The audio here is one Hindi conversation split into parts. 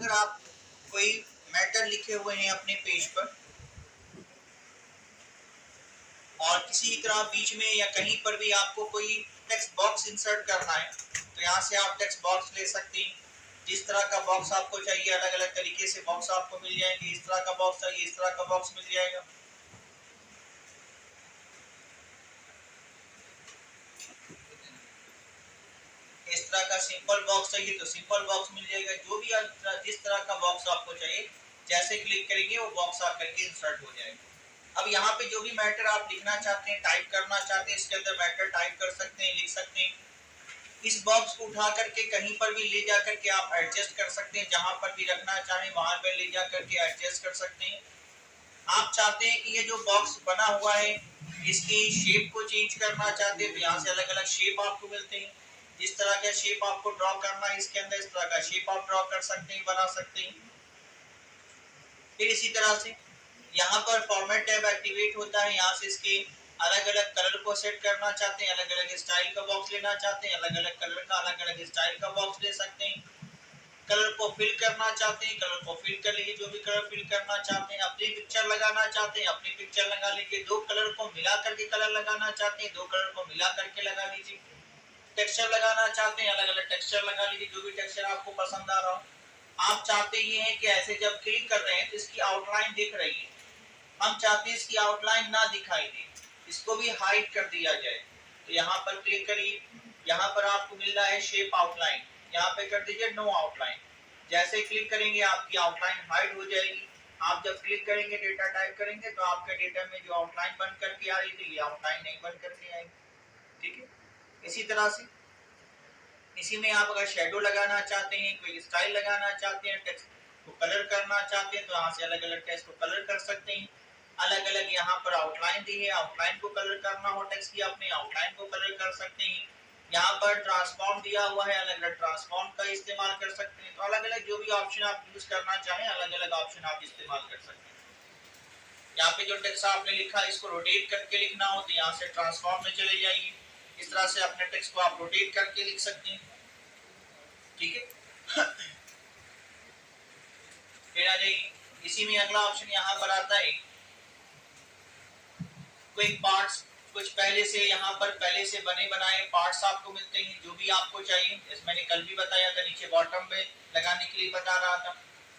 अगर आप कोई मैटर लिखे हुए हैं अपने पेज पर और किसी तरह बीच में या कहीं पर भी आपको कोई टेक्स्ट बॉक्स इंसर्ट करना है तो यहाँ से आप टेक्स्ट बॉक्स ले सकते हैं। जिस तरह का बॉक्स आपको चाहिए अलग अलग तरीके से बॉक्स आपको मिल जाएंगे। इस तरह का बॉक्स चाहिए इस तरह का बॉक्स मिल जाएगा। इस तरह का सिंपल बॉक्स चाहिए तो सिंपल बॉक्स मिल जाएगा। जो भी जिस तरह का बॉक्स आपको चाहिए जैसे क्लिक करेंगे वो बॉक्स आकर के इंसर्ट हो जाएगा। अब यहाँ पे जो भी मैटर आप लिखना चाहते हैं टाइप करना चाहते हैं इसके अंदर मैटर टाइप कर सकते हैं लिख सकते हैं। इस बॉक्स को उठा करके कहीं पर भी ले जा करके आप एडजस्ट कर सकते हैं। जहां पर भी रखना चाहें वहां पर ले जा करके एडजस्ट कर सकते हैं। आप चाहते हैं कि ये जो बॉक्स बना हुआ है इसकी शेप को चेंज करना चाहते हैं तो यहाँ से अलग अलग शेप आपको मिलते हैं। जिस तरह का शेप आपको ड्रॉ करना है इसके अंदर इस तरह का शेप आप ड्रॉ कर सकते हैं बना सकते हैं। फिर इसी तरह से यहाँ पर फॉर्मेट टैब एक्टिवेट होता है। यहाँ से इसके अलग अलग कलर को सेट करना चाहते हैं अलग अलग स्टाइल का बॉक्स लेना चाहते हैं अलग अलग कलर का अलग अलग स्टाइल का बॉक्स ले सकते हैं। कलर को फिल करना चाहते हैं कलर को फिल कर लीजिए। जो भी कलर फिल करना चाहते हैं अपनी पिक्चर लगाना चाहते हैं अपनी पिक्चर लगा लीजिए। दो कलर को मिला करके कलर लगाना चाहते हैं दो कलर को मिला करके लगा लीजिए। टेक्सचर लगाना चाहते हैं अलग अलग टेक्सचर लगा लीजिए जो भी टेक्सचर आपको पसंद आ रहा हो। आप चाहते ये हैं कि ऐसे जब क्लिक कर रहे हैं तो इसकी आउटलाइन दिख रही है। हम चाहते हैं इसकी आउटलाइन ना दिखाई दे इसको भी हाइड कर दिया जाए तो यहाँ पर क्लिक करिए। यहाँ पर आपको मिल रहा है शेप आउटलाइन यहाँ पे कर दीजिए नो आउटलाइन। जैसे क्लिक करेंगे आपकी आउटलाइन हाइड हो जाएगी। आप जब क्लिक करेंगे डेटा टाइप करेंगे तो आपके डेटा में जो आउटलाइन बन करके आ रही थी ये आउटलाइन नहीं बन करके आएगी। ठीक है। इसी तरह से इसी में आप अगर शेडो लगाना चाहते हैं कोई स्टाइल लगाना चाहते हैं टेक्स्ट को कलर करना चाहते हैं तो यहाँ से अलग अलग टेक्स्ट को कलर कर सकते हैं। अलग अलग यहाँ पर आउटलाइन दी है आउटलाइन को कलर करना हो टेक्स्ट की अपने आउटलाइन को कलर कर सकते हैं। यहाँ पर ट्रांसफॉर्म दिया हुआ है अलग अलग ट्रांसफॉर्म का इस्तेमाल कर सकते हैं। तो अलग अलग जो भी ऑप्शन आप यूज करना चाहें अलग अलग ऑप्शन आप इस्तेमाल कर सकते हैं। यहाँ पे जो टेक्स्ट आपने लिखा है इसको रोटेट करके लिखना हो तो यहाँ से ट्रांसफॉर्म में चले जाइए। इस तरह से अपने टेक्स्ट को आप रोटेट करके लिख सकते हैं। ठीक है। फिर आ जाइए इसी में अगला ऑप्शन यहाँ पर आता है क्विक पार्ट्स। कुछ पहले से यहाँ पर पहले से बने बनाए पार्ट्स आपको मिलते हैं जो भी आपको चाहिए। जैसे मैंने कल भी बताया था नीचे बॉटम में लगाने के लिए बता रहा था।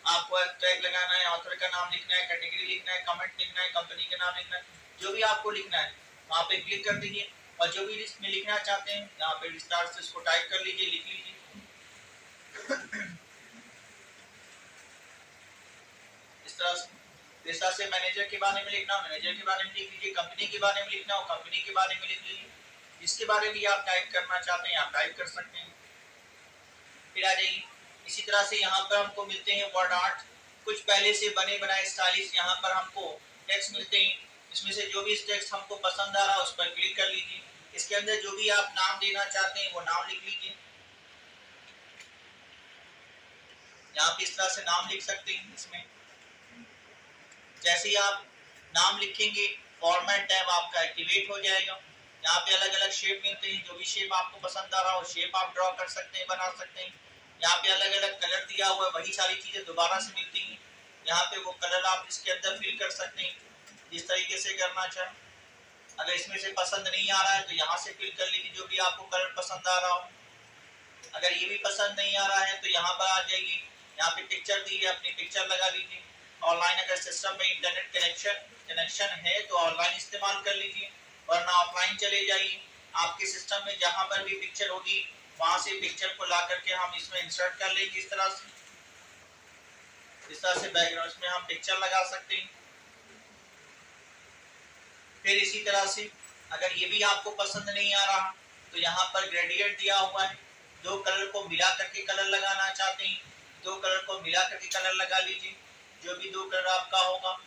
आपको टैग लगाना है ऑथर का नाम लिखना है कैटेगरी लिखना है कमेंट लिखना है कंपनी का नाम लिखना है जो भी आपको लिखना है वहाँ पे क्लिक कर दीजिए और जो भी इसमें लिखना चाहते हैं यहाँ पे विस्तार से इसको टाइप कर लीजिए लिख लीजिए। इस तरह से मैनेजर के बारे में लिखना हो मैनेजर के बारे में लिख लीजिए। कंपनी के बारे में लिखना हो कंपनी के बारे में लिख लीजिए। जिसके बारे में आप टाइप करना चाहते हैं आप टाइप कर सकते हैं। फिर आ जाइए इसी तरह से यहाँ पर हमको मिलते हैं वर्ड आर्ट। कुछ पहले से बने बनाए स्टाइलिश यहाँ पर हमको टेक्स्ट मिलते हैं। इसमें से जो भी टेक्स्ट हमको पसंद आ रहा है उस पर क्लिक कर लीजिए। इसके अंदर जो भी आप नाम देना चाहते हैं वो नाम लिख लीजिए। यहाँ पे इस तरह से नाम लिख सकते हैं। इसमें जैसे ही आप नाम लिखेंगे फॉर्मेट टैब आपका एक्टिवेट हो जाएगा। यहाँ पे अलग अलग शेप मिलते हैं जो भी शेप आपको पसंद आ रहा हो शेप आप ड्रॉ कर सकते हैं बना सकते हैं। यहाँ पे अलग अलग कलर दिया हुआ है वही सारी चीजें दोबारा से मिलती हैं। यहाँ पे वो कलर आप इसके अंदर फिल कर सकते हैं जिस तरीके से करना चाहें। अगर इसमें से पसंद नहीं आ रहा है तो यहाँ से फिल कर लीजिए जो भी आपको कलर पसंद आ रहा हो। अगर ये भी पसंद नहीं आ रहा है तो यहाँ पर आ जाइए। यहाँ पे पिक्चर दी है अपनी पिक्चर लगा लीजिए। ऑनलाइन अगर सिस्टम में इंटरनेट कनेक्शन है तो ऑनलाइन इस्तेमाल कर लीजिए वरना ऑफलाइन चले जाइए। आपके सिस्टम में जहां पर भी पिक्चर होगी वहां से पिक्चर को ला करके हम इसमें इंसर्ट कर लेंगे। इस तरह से बैकग्राउंड में हम पिक्चर लगा सकते हैं। फिर इसी तरह से अगर ये भी आपको पसंद नहीं आ रहा तो यहाँ पर ग्रेडियंट दिया हुआ है। दो कलर को मिला करके कलर लगाना चाहते हैं दो कलर को मिला करके कलर लगा लीजिए। जो भी दो कलर आपका होगा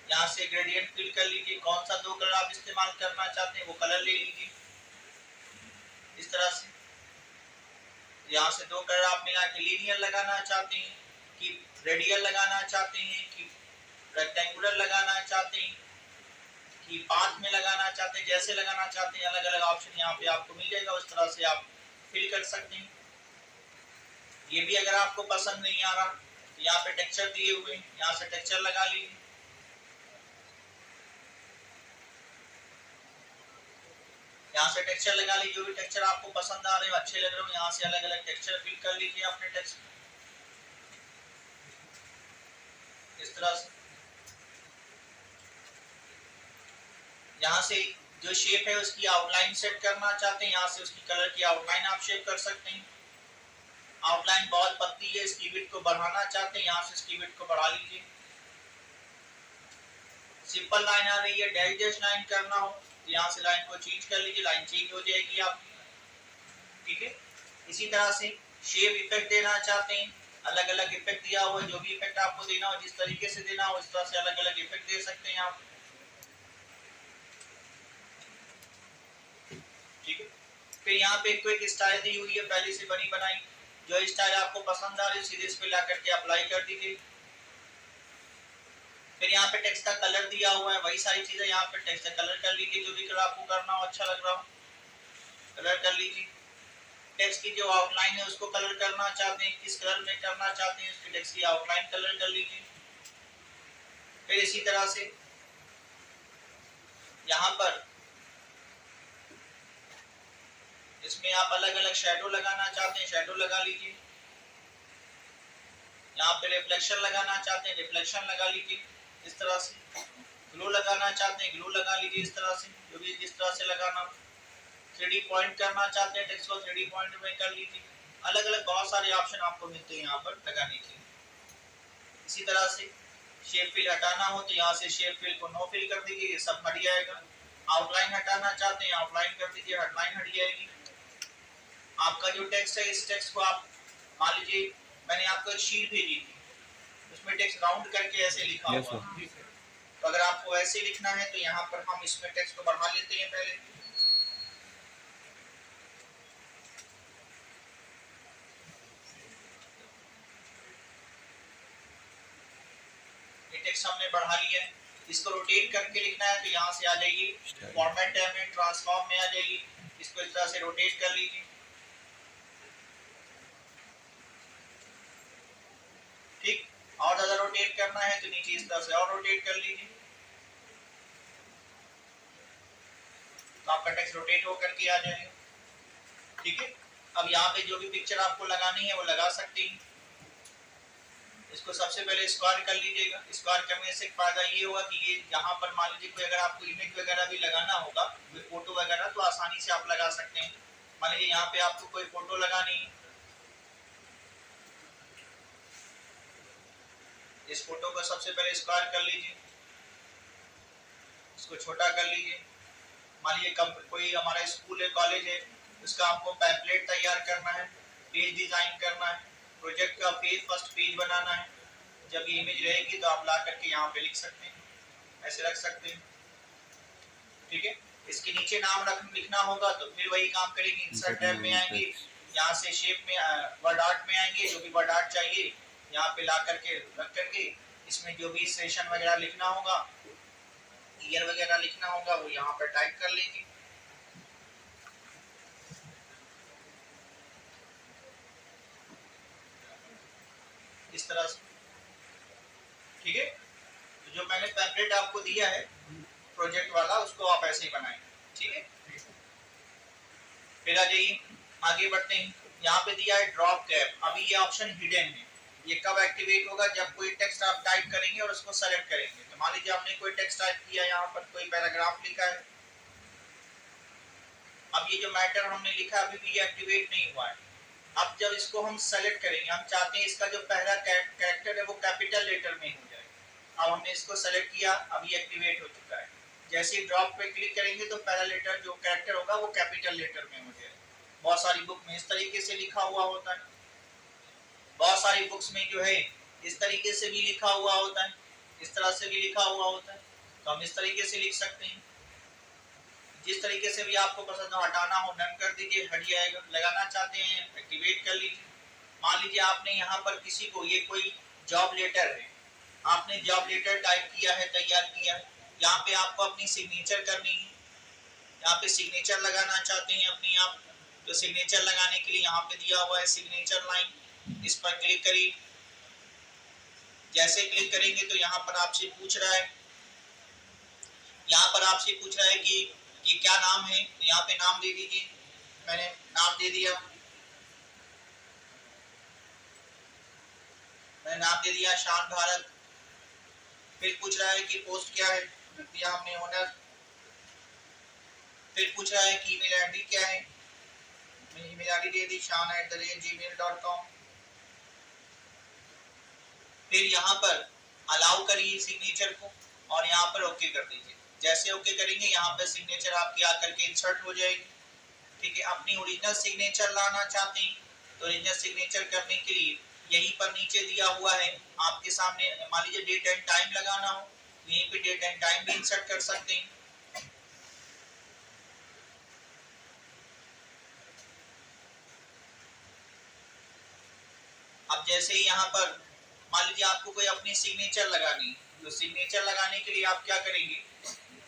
यहाँ से ग्रेडियंट फिल कर लीजिए। कौन सा दो कलर आप इस्तेमाल करना चाहते हैं वो कलर ले लीजिए। इस तरह से यहाँ से दो कलर आप मिला के लीनियर लगाना चाहते हैं कि रेडियल लगाना चाहते हैं कि रेक्टेंगुलर लगाना चाहते हैं कि पाथ में लगाना चाहते हैं जैसे लगाना चाहते हैं अलग अलग ऑप्शन यहाँ पे आपको मिल जाएगा। उस तरह से आप फिल कर सकते हैं। ये भी अगर आपको पसंद नहीं आ रहा तो यहाँ पे टेक्सचर दिए हुए, यहाँ से टेक्सचर लगा लीजिए। यहाँ से टेक्सचर लगा लीजिए, जो भी टेक्सचर आपको पसंद आ रहे हो, अच्छे लग रहे हो, यहाँ से अलग अलग टेक्सचर फिल कर लीजिए अपने टेक्स्ट इस तरह से। यहाँ से जो शेप है उसकी आउटलाइन सेट करना चाहते हैं, यहाँ से उसकी कलर की आउटलाइन आप शेप कर सकते हैं। आउटलाइन बहुत पतली है, इसकी विड्थ को बढ़ाना चाहते हैं, यहाँ से इसकी विड्थ को बढ़ा लीजिए। सिंपल लाइन आ रही है, डैश डैश लाइन करना हो तो यहाँ से लाइन को चेंज कर लीजिए, लाइन चेंज हो जाएगी आपकी। ठीक है, इसी तरह से शेप इफेक्ट देना चाहते हैं, अलग अलग इफेक्ट दिया हुआ है, जो भी इफेक्ट आपको देना हो, जिस तरीके से देना हो, इस तरह से अलग अलग इफेक्ट दे सकते हैं आप। ठीक है, फिर यहाँ पे क्विक स्टाइल दी हुई है पहले से बनी बनाई, जो स्टाइल आपको पसंद आ रही है सीधे इस पे ला करके अप्लाई कर दीजिए। फिर यहाँ पे टेक्स्ट का कलर दिया हुआ है, वही सारी चीजें यहाँ पे टेक्स्ट का कलर कर लीजिए, जो भी कलर आपको करना हो, अच्छा लग रहा हो कलर कर लीजिए। टेक्स्ट की जो आउटलाइन है उसको कलर करना चाहते हैं, किस कलर में करना चाहते हैं, उसकी टेक्स्ट की आउटलाइन कलर कर लीजिए। फिर इसी तरह से यहाँ पर इसमें आप अलग अलग शेडो लगाना चाहते हैं, शेडो लगा लीजिए। यहाँ पे रिफ्लेक्शन लगाना चाहते हैं, रिफ्लेक्शन लगा लीजिए इस तरह से। ग्लो लगाना चाहते हैं, ग्लो लगा लीजिए इस तरह से, जो भी जिस तरह से लगाना। 3D पॉइंट करना चाहते हैं टेक्स्ट को, 3D पॉइंट में कर लीजिए। अलग अलग बहुत सारे ऑप्शन आपको मिलते हैं यहाँ पर लगाने के। इसी तरह से शेप फिल हटाना हो तो यहाँ से शेप फिल को नो फिल कर दीजिए, ये सब हट जाएगा। आउटलाइन हटाना चाहते हैं, आउटलाइन कर दीजिए, आउटलाइन हट जाएगी। आपका जो टेक्स्ट है, इस टेक्स्ट को आप मान लीजिए मैंने आपको एक शीट भेजी थी, उसमें टेक्स्ट राउंड करके ऐसे लिखा हुआ है, तो अगर आपको ऐसे लिखना है तो यहाँ पर हम इसमें टेक्स्ट को बढ़ा लेते हैं पहले। ये टेक्स्ट हमने बढ़ा लिया है, इसको रोटेट करके लिखना है तो यहाँ से आ जाइए फॉर्मेट टैब में, ट्रांसफॉर्म में आ जाइए, इसको इस तरह से रोटेट कर लीजिए। ठीक, और ज्यादा रोटेट करना है तो नीचे इस तरह से और रोटेट कर लीजिए, तो आपका टेक्स्ट रोटेट होकर के आ जाएगा। ठीक है, अब यहाँ पे जो भी पिक्चर आपको लगानी है वो लगा सकते हैं। इसको सबसे पहले स्क्वायर कर लीजिएगा। स्क्वायर करने से फायदा ये होगा कि ये यहाँ पर मान लीजिए कोई अगर आपको इमेज वगैरह भी लगाना होगा, फोटो वगैरह, तो आसानी से आप लगा सकते हैं। मान लीजिए यहाँ पे आपको कोई फोटो लगानी है, इस फोटो को सबसे पहले स्क्वायर कर लीजिए, इसको छोटा कर लीजिए। मान लीजिए कोई हमारा स्कूल है, कॉलेज है, उसका आपको पैम्पलेट तैयार करना है, पेज डिजाइन करना है, प्रोजेक्ट का फर्स्ट पेज बनाना है। जब ये इमेज रहेगी तो आप ला करके यहाँ पे लिख सकते हैं, ऐसे रख सकते हैं। ठीक है, इसके नीचे नाम लिखना होगा तो फिर वही काम करेंगे, इंसर्ट टैब में आएंगे, यहाँ से शेप में वर्ड आर्ट में आएंगे, जो भी वर्ड आर्ट चाहिए यहाँ पे ला करके रख करके इसमें जो भी सेशन वगैरह लिखना होगा, ईयर वगैरह लिखना होगा, वो यहाँ पर टाइप कर लेंगे। इस तरह से। ठीक है, तो जो मैंने पैम्पलेट आपको दिया है प्रोजेक्ट वाला, उसको आप ऐसे ही बनाएं। ठीक है, फिर आ जाइए आगे बढ़ते हैं। यहाँ पे दिया है ड्रॉप कैप। अभी ये ऑप्शन हिडन है, ये कब एक्टिवेट होगा, जब कोई टेक्स्ट आप टाइप करेंगे और उसको सेलेक्ट करेंगे। तो मान लीजिए आपने कोई टेक्स्ट टाइप किया, यहाँ पर कोई पैराग्राफ लिखा है, अब ये जो मैटर हमने लिखा अभी भी ये एक्टिवेट नहीं हुआ है। अब जब इसको हम सेलेक्ट करेंगे, हम चाहते हैं इसका जो पहला कैरेक्टर है वो कैपिटल लेटर में हो जाए। अब हमने इसको सेलेक्ट किया, अब ये एक्टिवेट हो चुका है। जैसे ही ड्रॉप पे क्लिक करेंगे तो पहला लेटर जो कैरेक्टर होगा वो कैपिटल लेटर में हो जाए। बहुत सारी बुक में इस तरीके से लिखा हुआ होता है, बहुत सारी बुक्स में जो है इस तरीके से भी लिखा हुआ होता है, इस तरह से भी लिखा हुआ होता है। तो हम इस तरीके से लिख सकते हैं, जिस तरीके से भी आपको पसंद हो। हटाना हो डन कर दीजिए, हट जाएगा। लगाना चाहते हैं एक्टिवेट कर लीजिए। मान लीजिए आपने यहाँ पर किसी को, ये कोई जॉब लेटर है, आपने जॉब लेटर टाइप किया है, तैयार किया है, यहाँ पे आपको अपनी सिग्नेचर करनी है, यहाँ पे सिग्नेचर लगाना चाहते हैं अपनी आप, तो सिग्नेचर लगाने के लिए यहाँ पे दिया हुआ है सिग्नेचर लाइन। इस पर क्लिक करिए। जैसे क्लिक करेंगे तो यहाँ पर आपसे पूछ रहा है, कि ये क्या नाम है, तो यहाँ पे नाम दे दीजिए। मैंने नाम दे दिया, शान भारत। फिर पूछ रहा है कि पोस्ट क्या है, दिया हमने ओनर। फिर पूछ रहा है कि ईमेल आईडी क्या है, मैंने ईमेल आईडी दे दी shan@gmail.com। फिर यहाँ पर अलाउ करिए सिग्नेचर को और यहाँ पर ओके कर दीजिए। जैसे ओके करेंगे यहाँ पर सिग्नेचर आपकी आकर के इंसर्ट हो जाएगी। ठीक है, अपनी ओरिजिनल सिग्नेचर लाना चाहते हैं तो ओरिजिनल सिग्नेचर करने के लिए यहीं पर नीचे दिया हुआ है आपके सामने, मान लीजिए डेट एंड टाइम लगाना हो, यहीं पे डेट एंड टाइम भी इंसर्ट कर सकते हैं। अब जैसे ही यहाँ पर मान लीजिए आपको कोई अपनी सिग्नेचर लगानी, तो सिग्नेचर लगाने के लिए आप क्या करेंगे,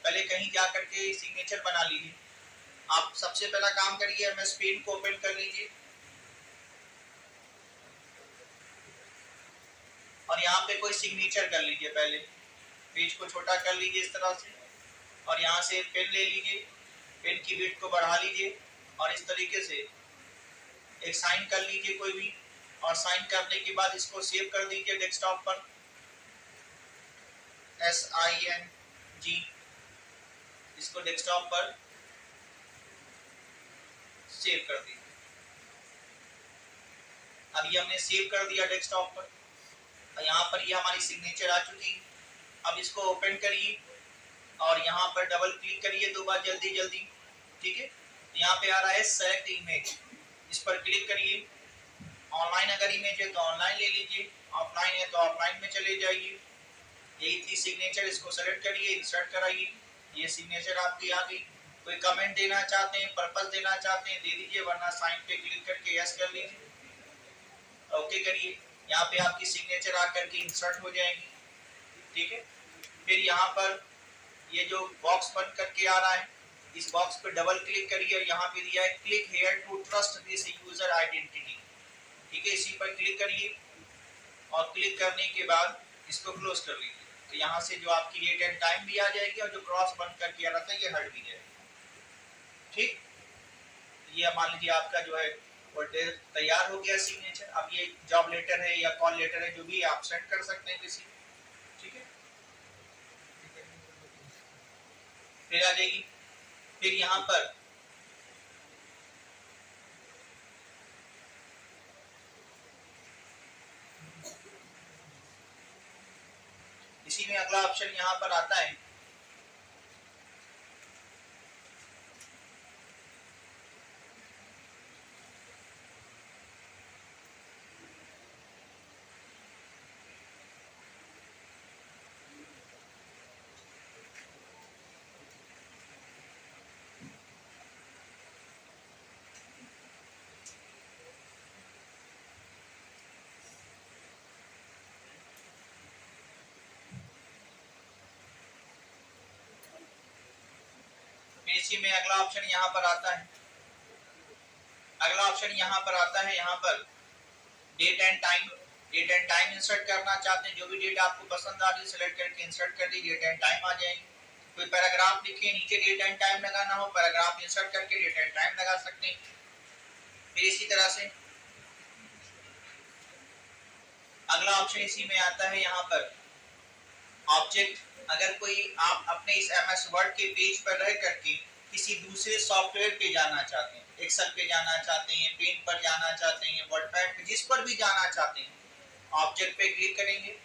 पहले कहीं जा करके सिग्नेचर बना लीजिए। आप सबसे पहला काम करिए, एमएस पेंट को ओपन कर लीजिए और यहाँ पे कोई सिग्नेचर कर लीजिए। पहले पेज को छोटा कर लीजिए इस तरह से और यहाँ से पेन ले लीजिए, पेन की विड्थ को बढ़ा लीजिए और इस तरीके से एक साइन कर लीजिए कोई भी, और साइन करने के बाद इसको सेव कर दीजिए डेस्कटॉप पर, SING, इसको डेस्कटॉप पर सेव कर दीजिए। अब ये हमने सेव कर दिया डेस्कटॉप पर और यहाँ पर ये हमारी सिग्नेचर आ चुकी है। अब इसको ओपन करिए और यहाँ पर डबल क्लिक करिए 2 बार जल्दी। ठीक है, यहाँ पे आ रहा है सेलेक्ट इमेज, इस पर क्लिक करिए। ऑनलाइन अगर इमेज है तो ऑनलाइन ले लीजिए, ऑफलाइन है तो ऑफलाइन में चले जाइए। यही थी सिग्नेचर, इसको सेलेक्ट करिए, इंसर्ट कराइए। ये सिग्नेचर आपकी आ गई। कोई कमेंट देना चाहते हैं, पर्पस देना चाहते हैं, दे दीजिए, वरना साइन पे क्लिक करके यस कर लीजिए, ओके करिए। यहाँ पे आपकी सिग्नेचर आकर के इंसर्ट हो जाएगी। ठीक है, फिर यहाँ पर ये जो बॉक्स बंद करके आ रहा है, इस बॉक्स पर डबल क्लिक करिए और यहाँ पे दिया है click here to trust this user identity. ठीक है, इसी पर क्लिक करिए और क्लिक करने के बाद इसको क्लोज कर लीजिए। तो यहाँ से जो आपकी डेट एंड टाइम भी आ जाएगी और जो क्रॉस बंद करके आ रहा था ये हट भी जाएगा। ठीक, ये मान लीजिए आपका जो है वो तैयार हो गया सिग्नेचर। अब ये जॉब लेटर है या कॉल लेटर है, जो भी आप सेंड कर सकते हैं किसी। ठीक है, फिर आ जाएगी। फिर यहाँ पर इसी में अगला ऑप्शन यहाँ पर आता है, इसी में अगला ऑप्शन यहाँ पर आता है। अगला ऑप्शन यहाँ पर आता है, यहाँ पर डेट एंड टाइम इंसर्ट करना चाहते हैं, जो भी डेट आपको पसंद आ रही सेलेक्ट करके इंसर्ट कर दी, डेट एंड टाइम आ जाएगी। कोई पैराग्राफ लिखिए, नीचे डेट एंड टाइम लगाना हो, पैराग्राफ इंसर्ट करके डेट एंड टाइम लगा सकते हैं। फिर इसी तरह से अगला ऑप्शन इसी में आता है, यहाँ पर ऑब्जेक्ट। अगर कोई आप अपने इस MS वर्ड के पेज पर रह करके किसी दूसरे सॉफ्टवेयर पे जाना चाहते हैं, एक्सेल पे जाना चाहते हैं, पेन पर जाना चाहते हैं, वर्डपैड पे, जिस पर भी जाना चाहते हैं, ऑब्जेक्ट पे क्लिक करेंगे।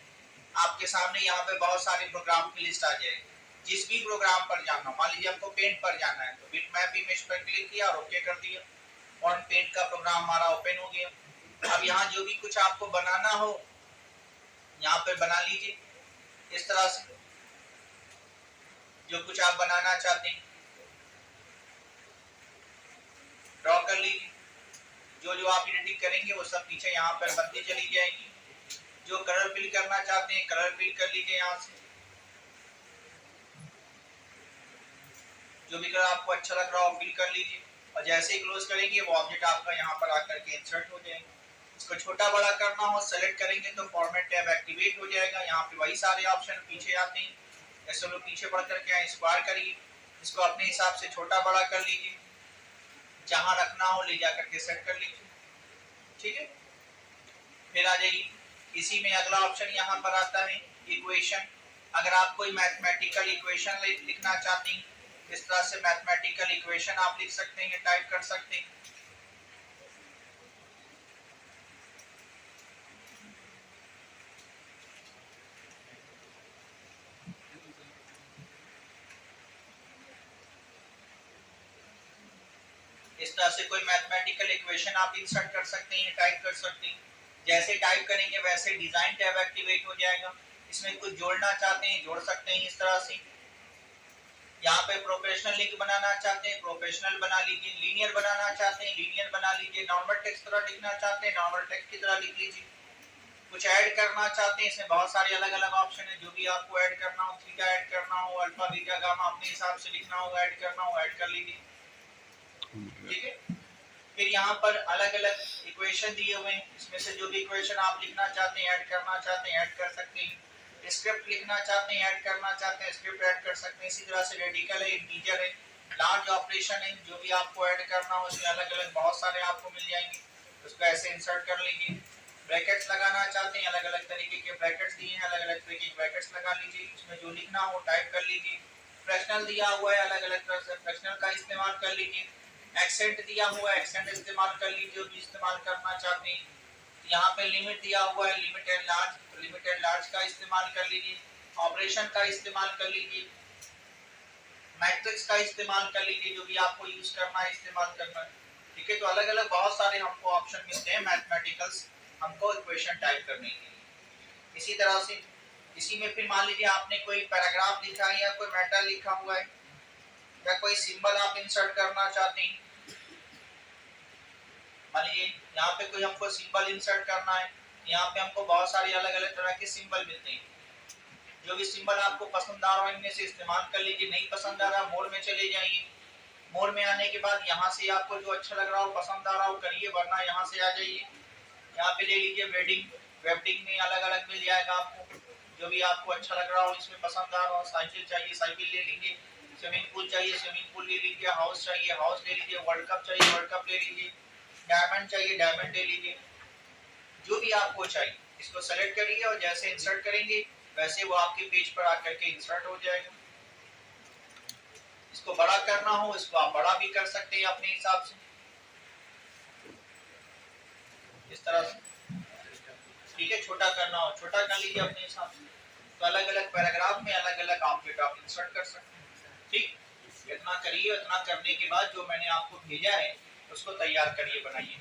आपके सामने यहाँ पे बहुत सारे प्रोग्राम की लिस्ट आ जाएगी। जिस भी प्रोग्राम पर जाना, मान लीजिए आपको पेंट पर जाना है तो बिटमैप इमेज पर क्लिक किया और ओके कर दिया, और पेंट का प्रोग्राम हमारा ओपन हो गया। अब यहाँ जो भी कुछ आपको बनाना हो यहाँ पे बना लीजिए। इस तरह से जो कुछ आप बनाना चाहते हैं ड्रॉ कर लीजिए। जो जो आप एडिटिंग करेंगे वो सब पीछे यहाँ पर बनती चली जाएगी। जो कलर फिल करना चाहते हैं कलर फिल कर लीजिए यहाँ से, जो भी कलर आपको अच्छा लग रहा हो फिल कर लीजिए, और जैसे ही क्लोज करेंगे वो ऑब्जेक्ट आपका यहाँ पर आकर के इंसर्ट हो जाएगा। इसको छोटा बड़ा करना हो सेलेक्ट करेंगे तो फॉर्मेट टैब एक्टिवेट हो जाएगा। यहाँ पे वही सारे ऑप्शन पीछे आते हैं। जैसे लोग पीछे बढ़ करके आए, स्क्वायर करिए, इसको अपने हिसाब से छोटा बड़ा कर लीजिए, जहां रखना हो ले जा करके सेट कर लीजिए। ठीक है, फिर आ जाइए, इसी में अगला ऑप्शन यहाँ पर आता है इक्वेशन। अगर आप कोई मैथमेटिकल इक्वेशन लिखना चाहते हैं, इस तरह से मैथमेटिकल इक्वेशन आप लिख सकते हैं, टाइप कर सकते हैं। इस तरह से कोई मैथमेटिकल इक्वेशन आप इंसर्ट कर सकते हैं, टाइप कर सकते हैं। जैसे टाइप करेंगे वैसे डिजाइन टैब एक्टिवेट हो जाएगा। इसमें कुछ जोड़ना चाहते हैं जोड़ सकते हैं इस तरह से। यहाँ पे प्रोफेशनल लिंक बनाना चाहते हैं प्रोफेशनल बना लीजिए, लीनियर बनाना चाहते हैं लीनियर बना लीजिए, नॉर्मल टेक्स्ट तरह लिखना चाहते हैं नॉर्मल टेक्स्ट की तरह लिख लीजिए। कुछ ऐड करना चाहते हैं, इसमें बहुत सारे अलग अलग ऑप्शन है, जो भी आपको ऐड करना हो, थीटा ऐड करना हो, अल्फा बीटा गामा अपने हिसाब से लिखना हो, ऐड करना हो ऐड कर लीजिए। ठीक है, फिर यहाँ पर अलग अलग इक्वेशन दिए हुए हैं, इसमें से जो भी इक्वेशन आप लिखना चाहते हैं ऐड करना चाहते हैं ऐड कर सकते हैं। स्क्रिप्ट लिखना चाहते हैं ऐड करना चाहते हैं स्क्रिप्ट ऐड कर सकते हैं। इसी तरह से रेडिकल है, इंटीजर है, लार्ज ऑपरेशन है, जो भी आपको ऐड करना हो उसमें अलग अलग बहुत सारे आपको मिल जाएंगे, उसको ऐसे इंसर्ट कर लीजिए। ब्रैकेट्स लगाना चाहते हैं, अलग अलग तरीके के ब्रैकेट्स दिए हैं, अलग अलग तरीके के ब्रैकेट्स लगा लीजिए, उसमें जो लिखना हो टाइप कर लीजिए। फ्रैक्शनल दिया हुआ है, अलग अलग तरह से फ्रैक्शनल का इस्तेमाल कर लीजिए। एक्सेंट दिया हुआ है, एक्सेंट इस्तेमाल कर लीजिए, जो भी इस्तेमाल करना चाहते हैं। यहाँ पे लिमिट दिया हुआ है, limit and large, limit and large का इस्तेमाल कर लीजिए। ऑपरेशन का इस्तेमाल कर लीजिए, मैट्रिक्स का इस्तेमाल कर लीजिए, जो भी आपको यूज करना है इस्तेमाल करना है। ठीक है, तो अलग अलग बहुत सारे हमको ऑप्शन मिलते हैं मैथमेटिकल्स हमको इक्वेशन टाइप करने के लिए। इसी तरह से इसी में फिर मान लीजिए आपने कोई पैराग्राफ लिखा है या कोई मैटर लिखा हुआ है या कोई सिंबल आप इंसर्ट करना चाहते हैं। मान लीजिए यहाँ पे कोई हमको सिंबल इंसर्ट करना है, यहाँ पे हमको बहुत सारे अलग अलग तरह के सिंबल मिलते हैं। जो भी सिंबल आपको पसंद आ रहा है इनमें से इस्तेमाल कर लीजिए। नहीं पसंद आ रहा मोड में चले जाइए, मोड में आने के बाद यहाँ से आपको जो अच्छा लग रहा हो पसंद आ रहा हो करिए, वरना यहाँ से आ जाइए। यहाँ पे ले लीजिए वेडिंग, वेडिंग में अलग अलग मिल जाएगा आपको, जो भी आपको अच्छा लग रहा हो इसमें पसंद आ रहा हो। साइकिल चाहिए साइकिल ले लीजिए, स्विमिंग पूल चाहिए स्विमिंग पूल ले लीजिए, हाउस चाहिए हाउस ले लीजिए, वर्ल्ड कप चाहिए वर्ल्ड कप ले लीजिए, डायमंड चाहिए डायमंड ले लीजिए, जो भी आपको चाहिए इसको सेलेक्ट करिए और जैसे इंसर्ट करेंगे वैसे वो आपके पेज पर आकर के इंसर्ट हो जाएगा। इसको बड़ा करना हो इसको आप बड़ा भी कर सकते हैं अपने हिसाब से, इस तरह से। ठीक है, छोटा करना हो छोटा कर लीजिए अपने हिसाब से। तो अलग अलग पैराग्राफ में अलग अलग ऑब्जेक्ट आप इंसर्ट कर सकते हैं। ठीक, इतना करिए, इतना करने के बाद जो मैंने आपको भेजा है उसको तैयार करिए बनाइए।